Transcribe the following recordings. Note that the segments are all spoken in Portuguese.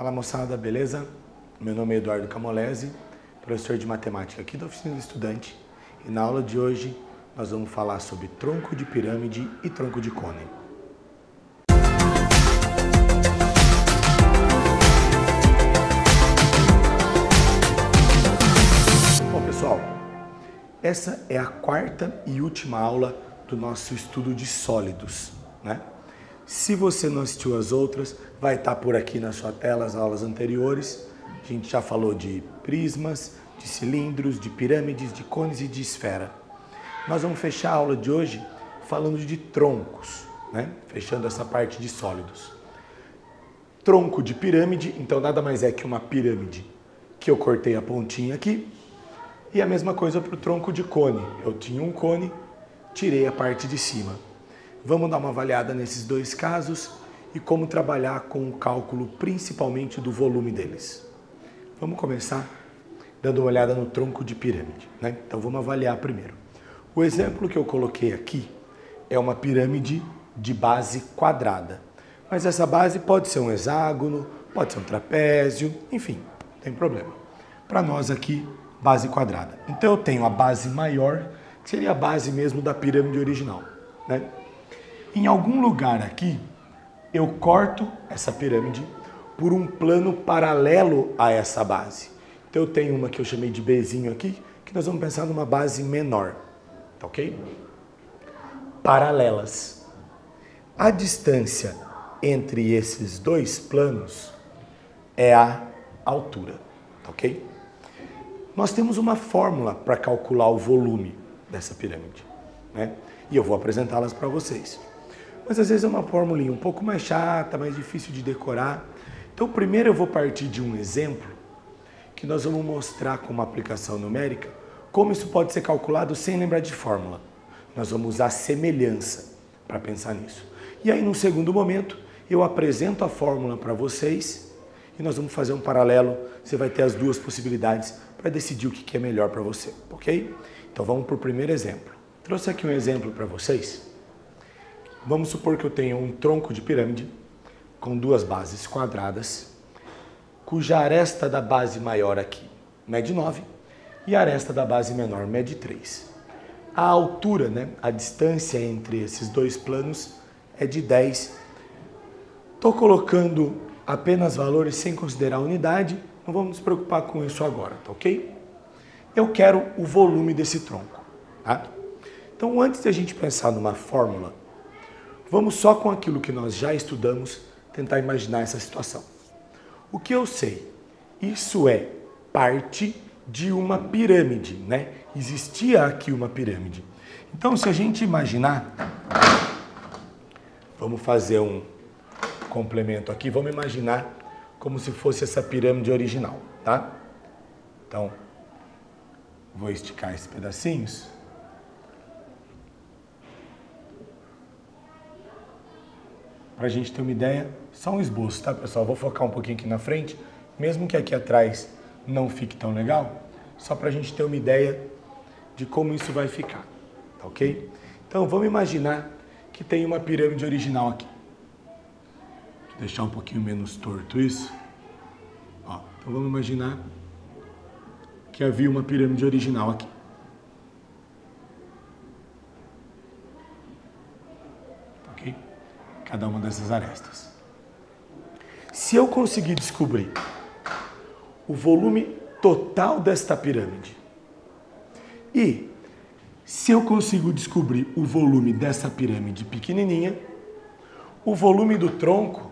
Fala moçada, beleza? Meu nome é Eduardo Camolese, professor de matemática aqui da Oficina do Estudante, e na aula de hoje nós vamos falar sobre tronco de pirâmide e tronco de cone. Bom pessoal, essa é a quarta e última aula do nosso estudo de sólidos, né? Se você não assistiu as outras, vai estar por aqui na sua tela as aulas anteriores. A gente já falou de prismas, de cilindros, de pirâmides, de cones e de esfera. Nós vamos fechar a aula de hoje falando de troncos, né? Fechando essa parte de sólidos. Tronco de pirâmide, então nada mais é que uma pirâmide que eu cortei a pontinha aqui. E a mesma coisa para o tronco de cone. Eu tinha um cone, tirei a parte de cima. Vamos dar uma avaliada nesses dois casos e como trabalhar com o cálculo principalmente do volume deles. Vamos começar dando uma olhada no tronco de pirâmide, né? Então vamos avaliar primeiro. O exemplo que eu coloquei aqui é uma pirâmide de base quadrada. Mas essa base pode ser um hexágono, pode ser um trapézio, enfim, não tem problema. Para nós aqui, base quadrada. Então eu tenho a base maior, que seria a base mesmo da pirâmide original, né? Em algum lugar aqui, eu corto essa pirâmide por um plano paralelo a essa base. Então eu tenho uma que eu chamei de Bzinho aqui, que nós vamos pensar numa base menor, tá ok? Paralelas. A distância entre esses dois planos é a altura, tá ok? Nós temos uma fórmula para calcular o volume dessa pirâmide, né? E eu vou apresentá-las para vocês. Mas às vezes é uma formulinha um pouco mais chata, mais difícil de decorar. Então primeiro eu vou partir de um exemplo que nós vamos mostrar com uma aplicação numérica como isso pode ser calculado sem lembrar de fórmula. Nós vamos usar semelhança para pensar nisso. E aí num segundo momento eu apresento a fórmula para vocês e nós vamos fazer um paralelo. Você vai ter as duas possibilidades para decidir o que é melhor para você, ok? Então vamos para o primeiro exemplo. Trouxe aqui um exemplo para vocês. Vamos supor que eu tenha um tronco de pirâmide com duas bases quadradas, cuja aresta da base maior aqui mede 9 e a aresta da base menor mede 3. A altura, né, a distância entre esses dois planos é de 10. Estou colocando apenas valores sem considerar a unidade, não vamos nos preocupar com isso agora, tá ok? Eu quero o volume desse tronco, tá? Então, antes de a gente pensar numa fórmula, vamos só com aquilo que nós já estudamos tentar imaginar essa situação. O que eu sei? Isso é parte de uma pirâmide, né? Existia aqui uma pirâmide. Então, se a gente imaginar, vamos fazer um complemento aqui, vamos imaginar como se fosse essa pirâmide original, tá? Então, vou esticar esses pedacinhos. Para a gente ter uma ideia, só um esboço, tá pessoal? Vou focar um pouquinho aqui na frente, mesmo que aqui atrás não fique tão legal, só para a gente ter uma ideia de como isso vai ficar, tá ok? Então vamos imaginar que tem uma pirâmide original aqui. Vou deixar um pouquinho menos torto isso. Ó, então vamos imaginar que havia uma pirâmide original aqui. Ok? Cada uma dessas arestas. Se eu conseguir descobrir o volume total desta pirâmide e se eu consigo descobrir o volume dessa pirâmide pequenininha, o volume do tronco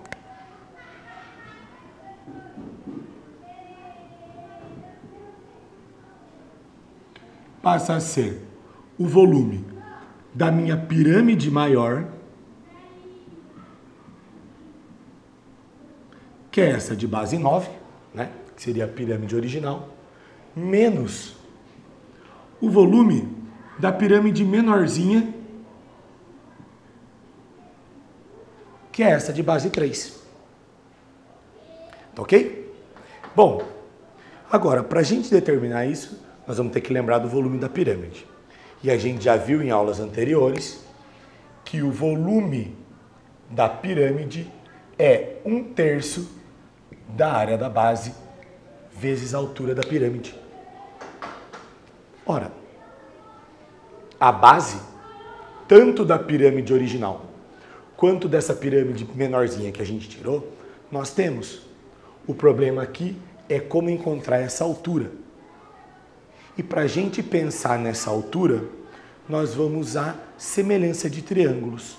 passa a ser o volume da minha pirâmide maior, que é essa de base 9, né? Que seria a pirâmide original, menos o volume da pirâmide menorzinha, que é essa de base 3. Tá ok? Bom, agora, para a gente determinar isso, nós vamos ter que lembrar do volume da pirâmide. E a gente já viu em aulas anteriores que o volume da pirâmide é 1/3 da área da base vezes a altura da pirâmide. Ora, a base, tanto da pirâmide original, quanto dessa pirâmide menorzinha que a gente tirou, nós temos. O problema aqui é como encontrar essa altura. E para a gente pensar nessa altura, nós vamos usar semelhança de triângulos.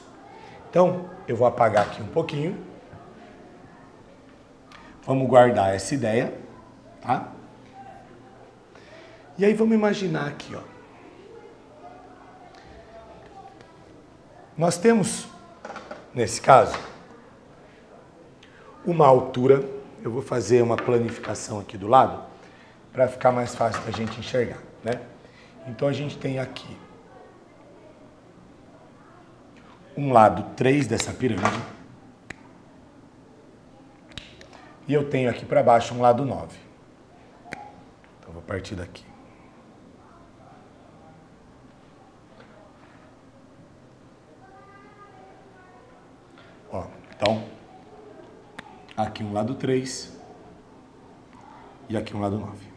Então, eu vou apagar aqui um pouquinho. Vamos guardar essa ideia, tá? E aí vamos imaginar aqui, ó. Nós temos, nesse caso, uma altura. Eu vou fazer uma planificação aqui do lado para ficar mais fácil para a gente enxergar, né? Então a gente tem aqui um lado 3 dessa pirâmide e eu tenho aqui para baixo um lado 9. Então vou partir daqui. Ó, então, aqui um lado 3 e aqui um lado 9.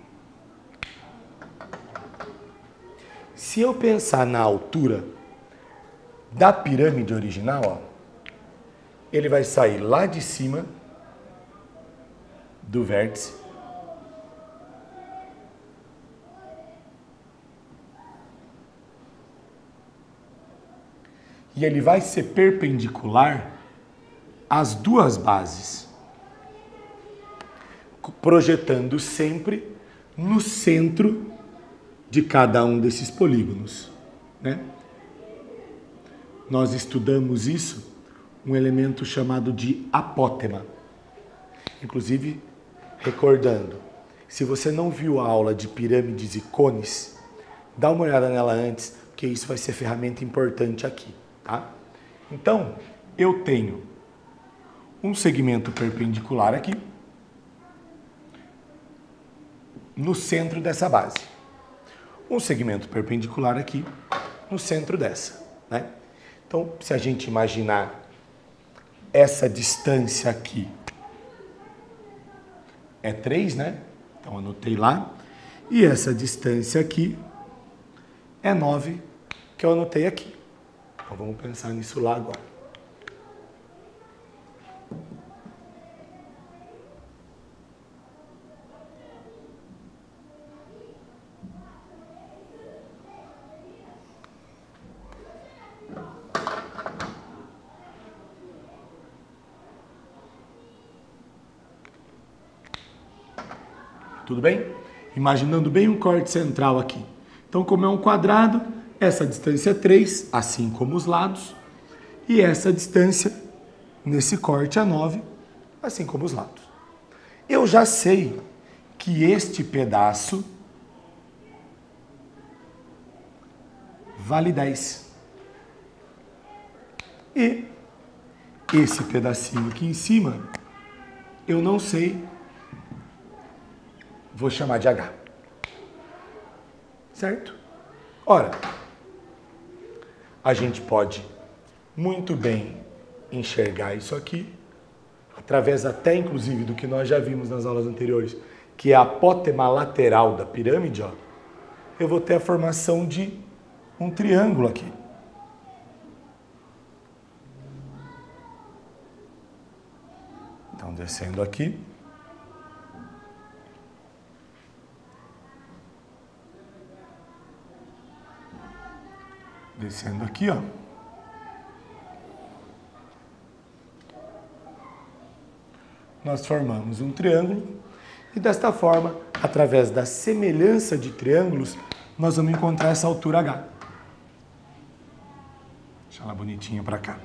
Se eu pensar na altura da pirâmide original, ó, ele vai sair lá de cima do vértice e ele vai ser perpendicular às duas bases, projetando sempre no centro de cada um desses polígonos, né? Nós estudamos isso, um elemento chamado de apótema. Inclusive, recordando, se você não viu a aula de pirâmides e cones, dá uma olhada nela antes, porque isso vai ser ferramenta importante aqui, tá? Então, eu tenho um segmento perpendicular aqui, no centro dessa base. Um segmento perpendicular aqui, no centro dessa, né? Então, se a gente imaginar essa distância aqui é 3, né? Então, anotei lá. E essa distância aqui é 9, que eu anotei aqui. Então, vamos pensar nisso lá agora. Tudo bem? Imaginando bem um corte central aqui. Então, como é um quadrado, essa distância é 3, assim como os lados. E essa distância, nesse corte, é 9, assim como os lados. Eu já sei que este pedaço vale 10. E esse pedacinho aqui em cima, eu não sei. Vou chamar de H. Certo? Ora, a gente pode muito bem enxergar isso aqui, através até inclusive do que nós já vimos nas aulas anteriores, que é a apótema lateral da pirâmide, ó. Eu vou ter a formação de um triângulo aqui. Então, descendo aqui. Descendo aqui, ó. Nós formamos um triângulo e desta forma, através da semelhança de triângulos, nós vamos encontrar essa altura H. Deixa ela bonitinha para cá.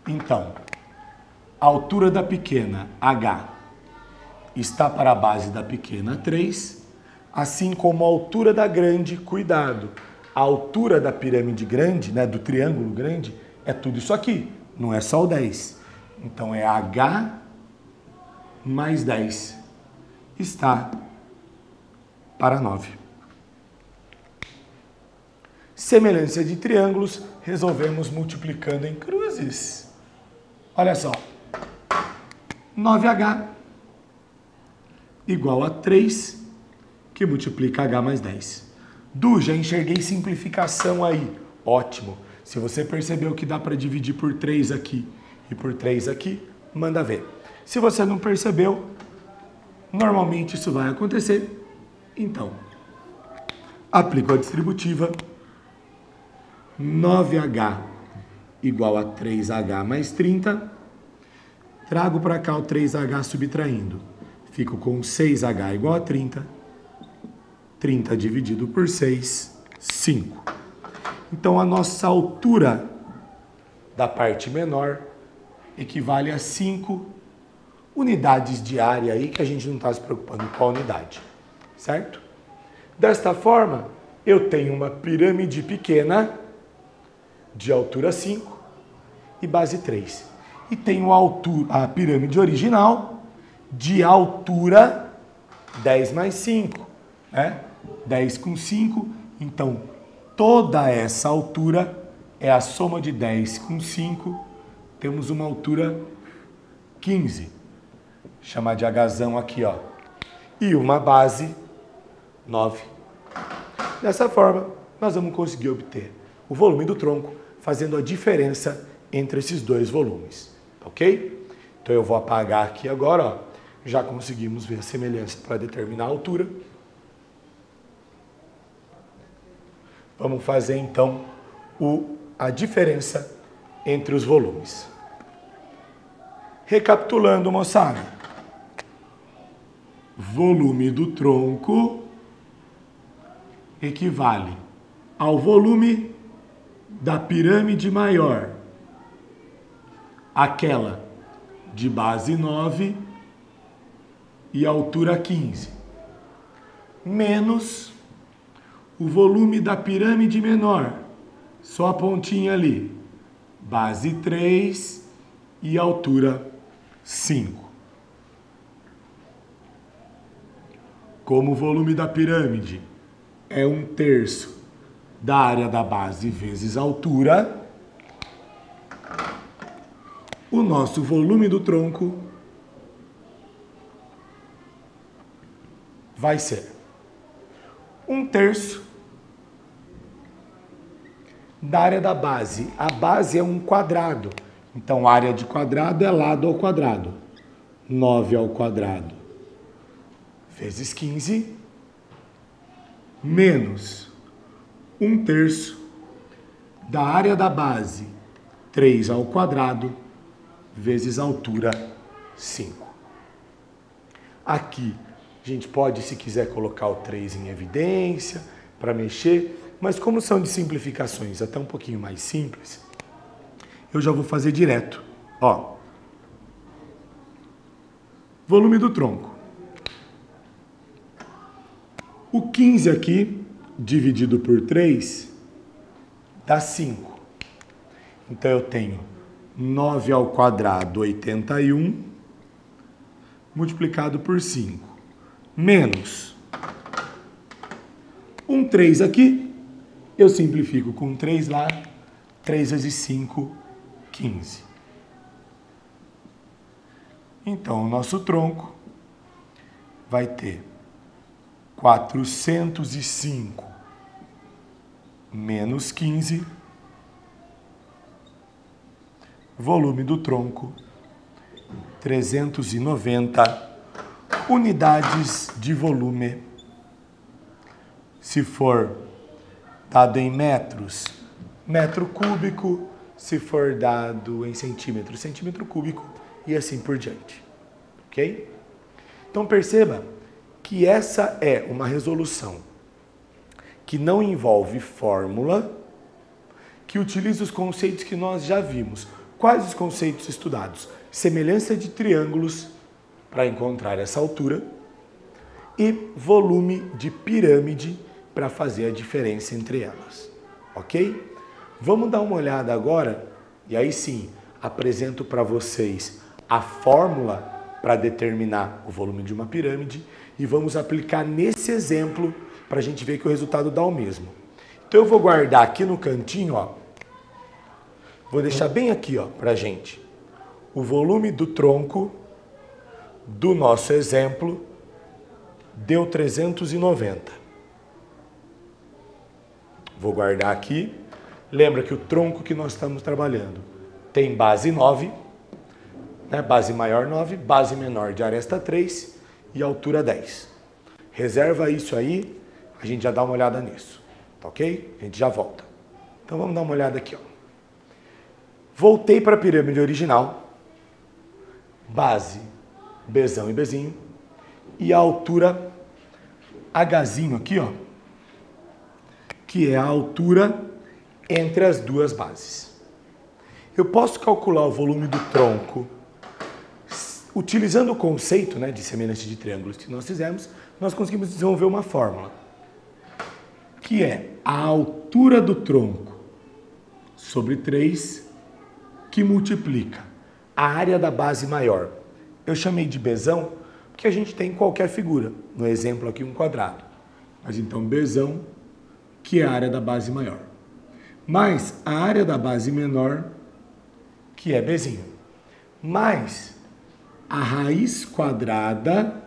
Então, a altura da pequena H está para a base da pequena 3, assim como a altura da grande, cuidado, a altura da pirâmide grande, né, do triângulo grande, é tudo isso aqui, não é só o 10. Então é H mais 10, está para 9. Semelhança de triângulos, resolvemos multiplicando em cruzes. Olha só, 9H igual a 3, que multiplica H mais 10. Du, já enxerguei simplificação aí. Ótimo. Se você percebeu que dá para dividir por 3 aqui e por 3 aqui, manda ver. Se você não percebeu, normalmente isso vai acontecer. Então, aplico a distributiva. 9H igual a 3H mais 30. Trago para cá o 3H subtraindo. Fico com 6H igual a 30. 30 dividido por 6, 5. Então, a nossa altura da parte menor equivale a 5 unidades de área aí, que a gente não está se preocupando com a unidade, certo? Desta forma, eu tenho uma pirâmide pequena de altura 5 e base 3. E tenho a pirâmide original de altura 10 mais 5, né? 10 com 5, então toda essa altura é a soma de 10 com 5, temos uma altura 15. Chamar de Hzão aqui, ó. E uma base 9. Dessa forma, nós vamos conseguir obter o volume do tronco fazendo a diferença entre esses dois volumes, ok? Então eu vou apagar aqui agora, ó. Já conseguimos ver a semelhança para determinar a altura. Vamos fazer então a diferença entre os volumes. Recapitulando, moçada. Volume do tronco equivale ao volume da pirâmide maior, aquela de base 9 e altura 15, menos o volume da pirâmide menor, só a pontinha ali, base 3 e altura 5. Como o volume da pirâmide é 1/3 da área da base vezes a altura, o nosso volume do tronco vai ser 1/3 da área da base. A base é um quadrado, então a área de quadrado é lado ao quadrado. 9 ao quadrado vezes 15, menos 1/3 da área da base, 3 ao quadrado, vezes a altura, 5. Aqui, a gente pode, se quiser, colocar o 3 em evidência, para mexer, mas como são de simplificações até um pouquinho mais simples, eu já vou fazer direto. Ó, volume do tronco. O 15 aqui, dividido por 3, dá 5. Então, eu tenho 9 ao quadrado, 81, multiplicado por 5, menos 3 aqui, eu simplifico com 3 lá, 3 vezes 5, 15. Então, o nosso tronco vai ter 405 menos 15, volume do tronco, 390 unidades de volume. Se for dado em metros, metro cúbico. Se for dado em centímetros, centímetro cúbico e assim por diante. Ok? Então perceba que essa é uma resolução que não envolve fórmula, que utiliza os conceitos que nós já vimos. Quais os conceitos estudados? Semelhança de triângulos para encontrar essa altura e volume de pirâmide para fazer a diferença entre elas. Ok? Vamos dar uma olhada agora e aí sim apresento para vocês a fórmula para determinar o volume de uma pirâmide e vamos aplicar nesse exemplo para a gente ver que o resultado dá o mesmo. Então eu vou guardar aqui no cantinho, ó, vou deixar bem aqui, ó, para a gente, o volume do tronco do nosso exemplo deu 390. Vou guardar aqui. Lembra que o tronco que nós estamos trabalhando tem base 9, né? Base maior 9, base menor de aresta 3 e altura 10. Reserva isso aí, a gente já dá uma olhada nisso, tá ok? A gente já volta. Então vamos dar uma olhada aqui, ó. Voltei para a pirâmide original, base Bzão e Bzinho, e a altura Hzinho aqui, ó, que é a altura entre as duas bases. Eu posso calcular o volume do tronco utilizando o conceito, né, de semelhança de triângulos que nós fizemos. Nós conseguimos desenvolver uma fórmula que é a altura do tronco sobre 3 que multiplica a área da base maior. Eu chamei de Bzão porque a gente tem qualquer figura. No exemplo aqui, um quadrado. Mas então Bzão, que é a área da base maior, mais a área da base menor, que é Bzinho, mais a raiz quadrada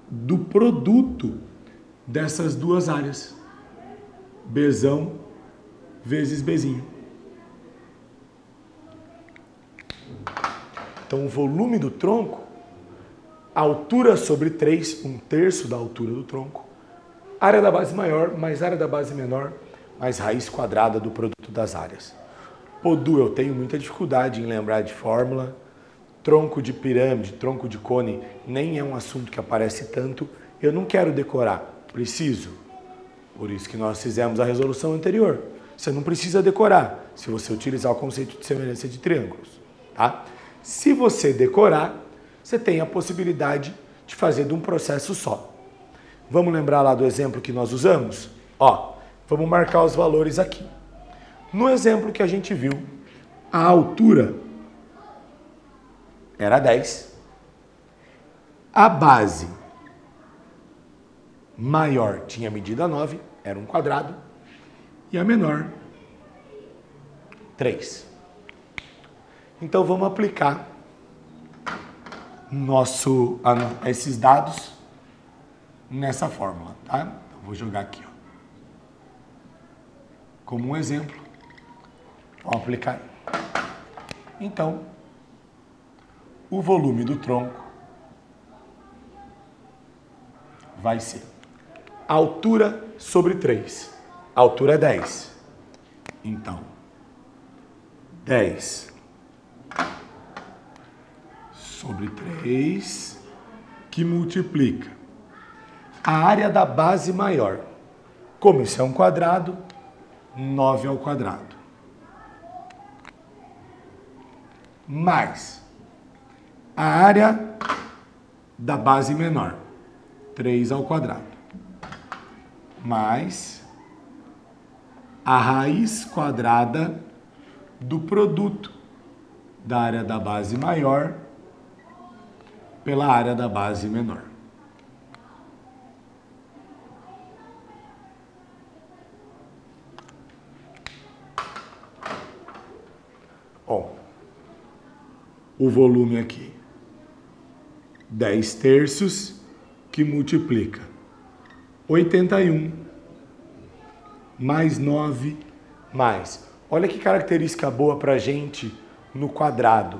do produto dessas duas áreas, Bzão vezes Bzinho. Então, o volume do tronco, altura sobre 3, 1/3 da altura do tronco, área da base maior mais área da base menor, mais raiz quadrada do produto das áreas. Podu, eu tenho muita dificuldade em lembrar de fórmula. Tronco de pirâmide, tronco de cone, nem é um assunto que aparece tanto. Eu não quero decorar, preciso. Por isso que nós fizemos a resolução anterior. Você não precisa decorar, se você utilizar o conceito de semelhança de triângulos, tá? Se você decorar, você tem a possibilidade de fazer de um processo só. Vamos lembrar lá do exemplo que nós usamos? Ó, vamos marcar os valores aqui. No exemplo que a gente viu, a altura era 10. A base maior tinha medida 9, era um quadrado. E a menor, 3. Então vamos aplicar esses dados nessa fórmula, tá? Então, vou jogar aqui, ó, como um exemplo. Vamos aplicar. Então, o volume do tronco vai ser altura sobre 3. A altura é 10. Então, 10 sobre 3, que multiplica a área da base maior. Como isso é um quadrado, 9 ao quadrado. Mais a área da base menor, 3 ao quadrado. Mais a raiz quadrada do produto da área da base maior pela área da base menor. Ó, o volume aqui, 10/3, que multiplica 81 mais 9 mais. Olha que característica boa para a gente no quadrado.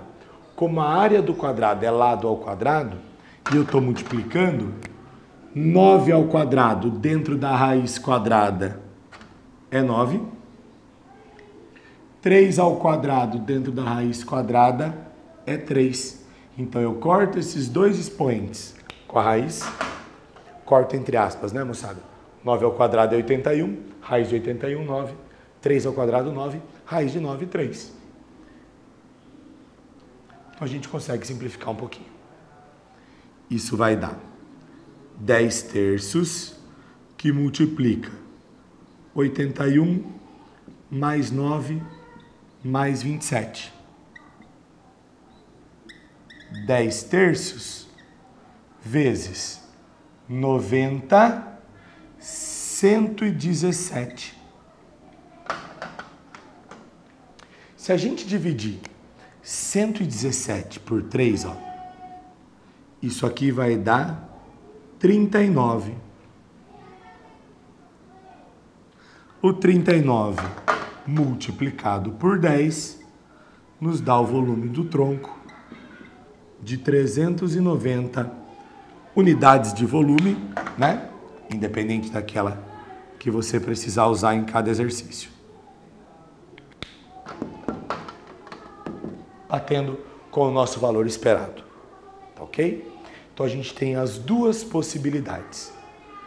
Como a área do quadrado é lado ao quadrado, e eu estou multiplicando, 9 ao quadrado dentro da raiz quadrada é 9. 3 ao quadrado dentro da raiz quadrada é 3. Então eu corto esses dois expoentes com a raiz, corto entre aspas, né, moçada? 9 ao quadrado é 81, raiz de 81, 9. 3 ao quadrado, 9. Raiz de 9, 3. Então a gente consegue simplificar um pouquinho. Isso vai dar 10/3, que multiplica 81 mais 9 mais 27. 10/3 vezes 90, 117. Se a gente dividir 117 por 3, ó. Isso aqui vai dar 39. O 39 multiplicado por 10 nos dá o volume do tronco de 390 unidades de volume, né? Independente daquela que você precisar usar em cada exercício. Batendo com o nosso valor esperado, tá ok? Então a gente tem as duas possibilidades,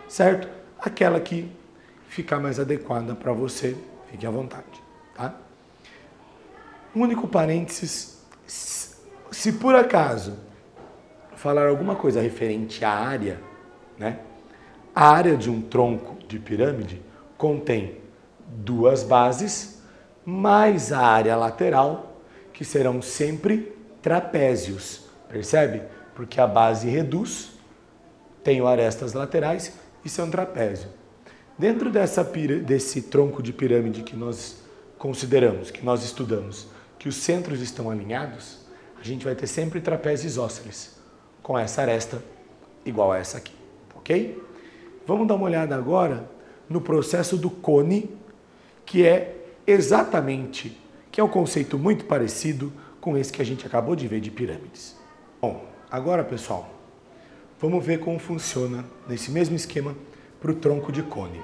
certo? Aquela que ficar mais adequada para você, fique à vontade, tá? Um único parênteses, se por acaso falar alguma coisa referente à área, né? A área de um tronco de pirâmide contém duas bases, mais a área lateral, que serão sempre trapézios, percebe? Porque a base reduz, tem arestas laterais, isso é um trapézio. Dentro desse tronco de pirâmide que nós consideramos, que nós estudamos, que os centros estão alinhados, a gente vai ter sempre trapézios isósceles, com essa aresta igual a essa aqui, ok? Vamos dar uma olhada agora no processo do cone, que é um conceito muito parecido com esse que a gente acabou de ver de pirâmides. Bom, agora pessoal, vamos ver como funciona nesse mesmo esquema para o tronco de cone.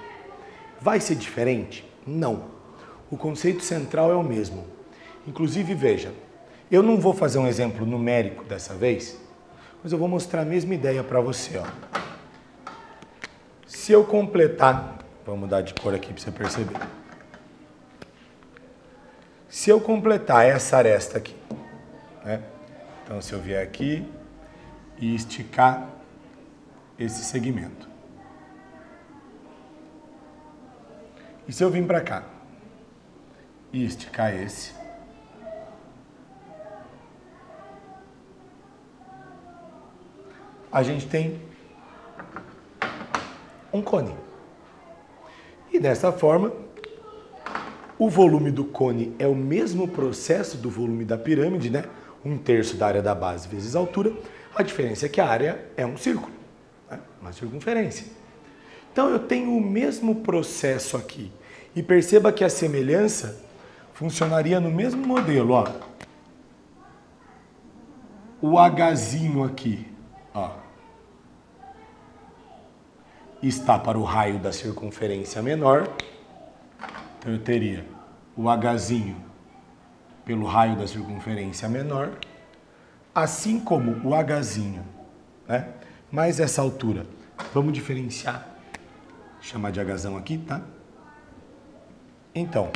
Vai ser diferente? Não. O conceito central é o mesmo. Inclusive, veja, eu não vou fazer um exemplo numérico dessa vez, mas eu vou mostrar a mesma ideia para você, ó. Se eu completar, vou mudar de cor aqui para você perceber. Se eu completar essa aresta aqui, né? Então, se eu vier aqui e esticar esse segmento. E se eu vir para cá e esticar esse, a gente tem um cone. E dessa forma, o volume do cone é o mesmo processo do volume da pirâmide, né? 1/3 da área da base vezes a altura. A diferença é que a área é um círculo, né? Uma circunferência. Então eu tenho o mesmo processo aqui. E perceba que a semelhança funcionaria no mesmo modelo, ó. O Hzinho aqui, ó, está para o raio da circunferência menor. Então eu teria o Hzinho pelo raio da circunferência menor, assim como o Hzinho, né? Mais essa altura. Vamos diferenciar, chamar de Hzão aqui, tá? Então,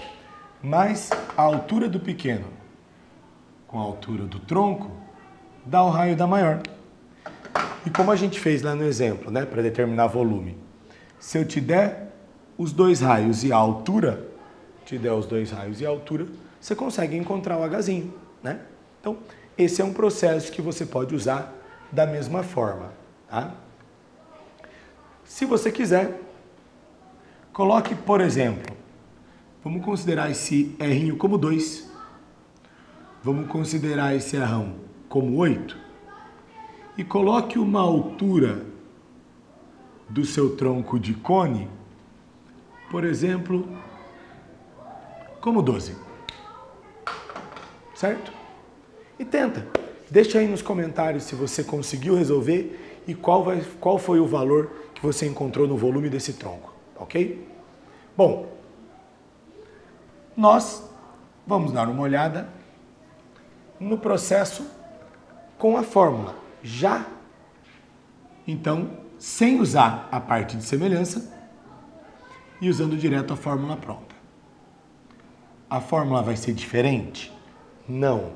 mais a altura do pequeno com a altura do tronco dá o raio da maior. E como a gente fez lá no exemplo, né, para determinar volume, se eu te der os dois raios e a altura, você consegue encontrar o Hzinho, né? Então, esse é um processo que você pode usar da mesma forma, tá? Se você quiser, coloque, por exemplo, vamos considerar esse R'inho como 2, vamos considerar esse R'ão como 8, e coloque uma altura do seu tronco de cone, por exemplo, como 12. Certo? E tenta. Deixa aí nos comentários se você conseguiu resolver e qual foi o valor que você encontrou no volume desse tronco, ok? Bom, nós vamos dar uma olhada no processo com a fórmula. Já, então, sem usar a parte de semelhança e usando direto a fórmula pronta. A fórmula vai ser diferente? Não.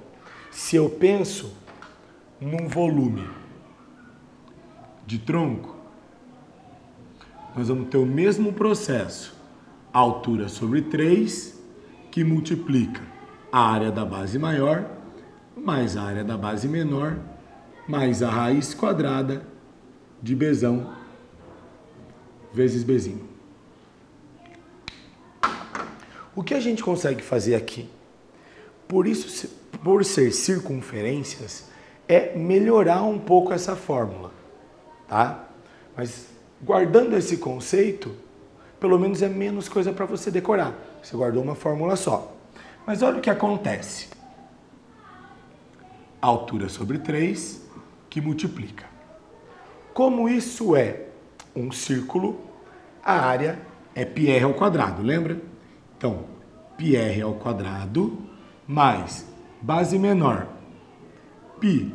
Se eu penso num volume de tronco, nós vamos ter o mesmo processo. Altura sobre 3, que multiplica a área da base maior, mais a área da base menor, mais a raiz quadrada de Bzão vezes Bzinho. O que a gente consegue fazer aqui? Por isso, por ser circunferências, é melhorar um pouco essa fórmula, tá? Mas guardando esse conceito, pelo menos é menos coisa para você decorar. Você guardou uma fórmula só. Mas olha o que acontece. Altura sobre 3 que multiplica. Como isso é um círculo, a área é πr ao quadrado, lembra? Então, πr ao quadrado mais base menor, πr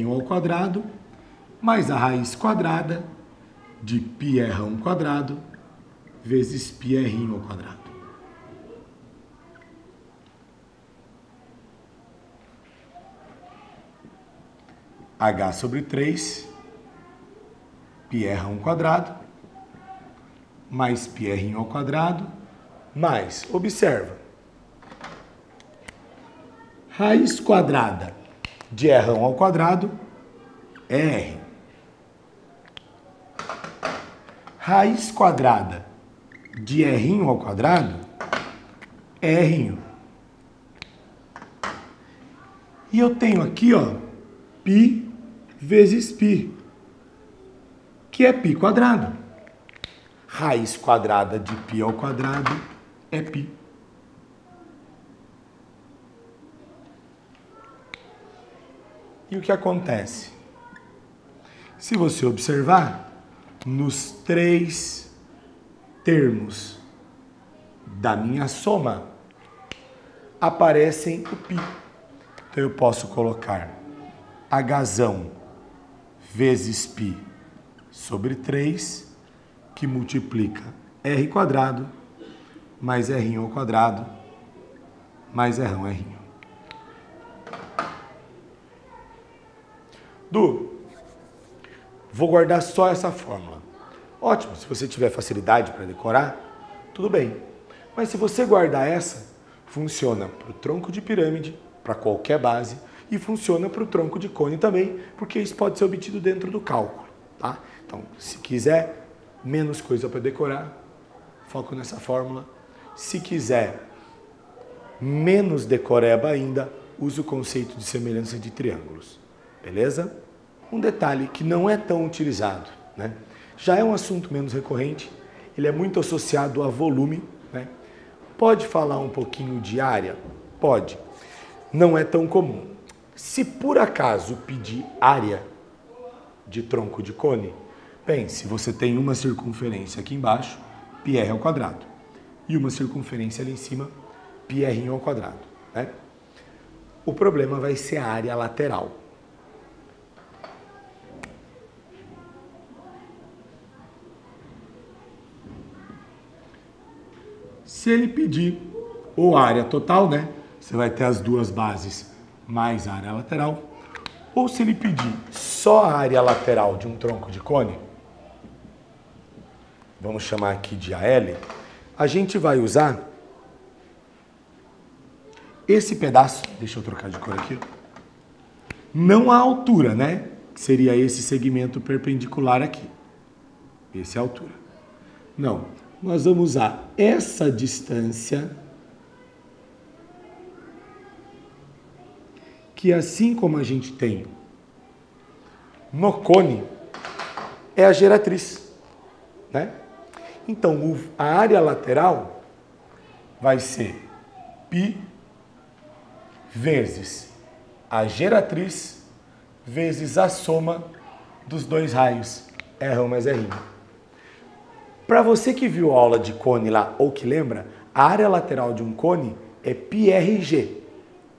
ao quadrado, mais a raiz quadrada de πr quadrado vezes πr ao quadrado. H sobre 3, πr quadrado, mais πr ao quadrado, mais, observa, raiz quadrada de r ao quadrado é r. Raiz quadrada de r ao quadrado é r. E eu tenho aqui, ó, π vezes π, que é π quadrado. Raiz quadrada de π ao quadrado é π. E o que acontece? Se você observar, nos 3 termos da minha soma, aparecem o π. Então eu posso colocar Hzão vezes π sobre 3, que multiplica r quadrado mais r ao quadrado mais r. Vou guardar só essa fórmula. Ótimo, se você tiver facilidade para decorar, tudo bem. Mas se você guardar essa, funciona para o tronco de pirâmide, para qualquer base, e funciona para o tronco de cone também, porque isso pode ser obtido dentro do cálculo, tá? Então, se quiser menos coisa para decorar, foco nessa fórmula. Se quiser menos decoreba ainda, use o conceito de semelhança de triângulos, beleza? Um detalhe que não é tão utilizado, né? Já é um assunto menos recorrente, ele é muito associado a volume, né? Pode falar um pouquinho de área? Pode. Não é tão comum. Se por acaso pedir área de tronco de cone, pense, você tem uma circunferência aqui embaixo, πr ao quadrado, e uma circunferência ali em cima, πr ao quadrado, né? O problema vai ser a área lateral. Se ele pedir ou a área total, né? Você vai ter as duas bases mais a área lateral. Ou se ele pedir só a área lateral de um tronco de cone, vamos chamar aqui de AL, a gente vai usar esse pedaço, deixa eu trocar de cor aqui, não a altura, né? Que seria esse segmento perpendicular aqui. Essa é a altura. Não, nós vamos usar essa distância, que assim como a gente tem no cone, é a geratriz, né? Então, a área lateral vai ser π vezes a geratriz vezes a soma dos dois raios, R1 mais R1. Para você que viu a aula de cone lá ou que lembra, a área lateral de um cone é πRG.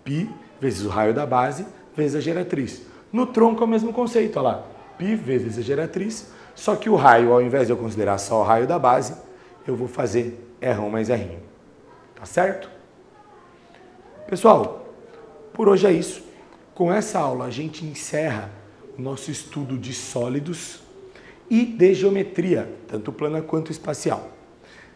π vezes o raio da base vezes a geratriz. No tronco é o mesmo conceito, olha lá. π vezes a geratriz, só que o raio, ao invés de eu considerar só o raio da base, eu vou fazer R1 mais R1. Tá certo? Pessoal, por hoje é isso. Com essa aula a gente encerra o nosso estudo de sólidos e de geometria, tanto plana quanto espacial.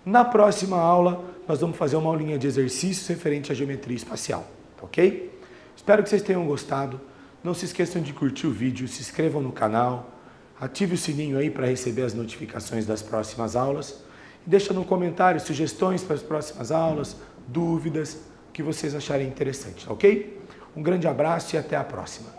Na próxima aula, nós vamos fazer uma aulinha de exercícios referente à geometria espacial, tá ok? Espero que vocês tenham gostado. Não se esqueçam de curtir o vídeo, se inscrevam no canal, ative o sininho aí para receber as notificações das próximas aulas e deixa no comentário sugestões para as próximas aulas, dúvidas, que vocês acharem interessante, tá ok? Um grande abraço e até a próxima.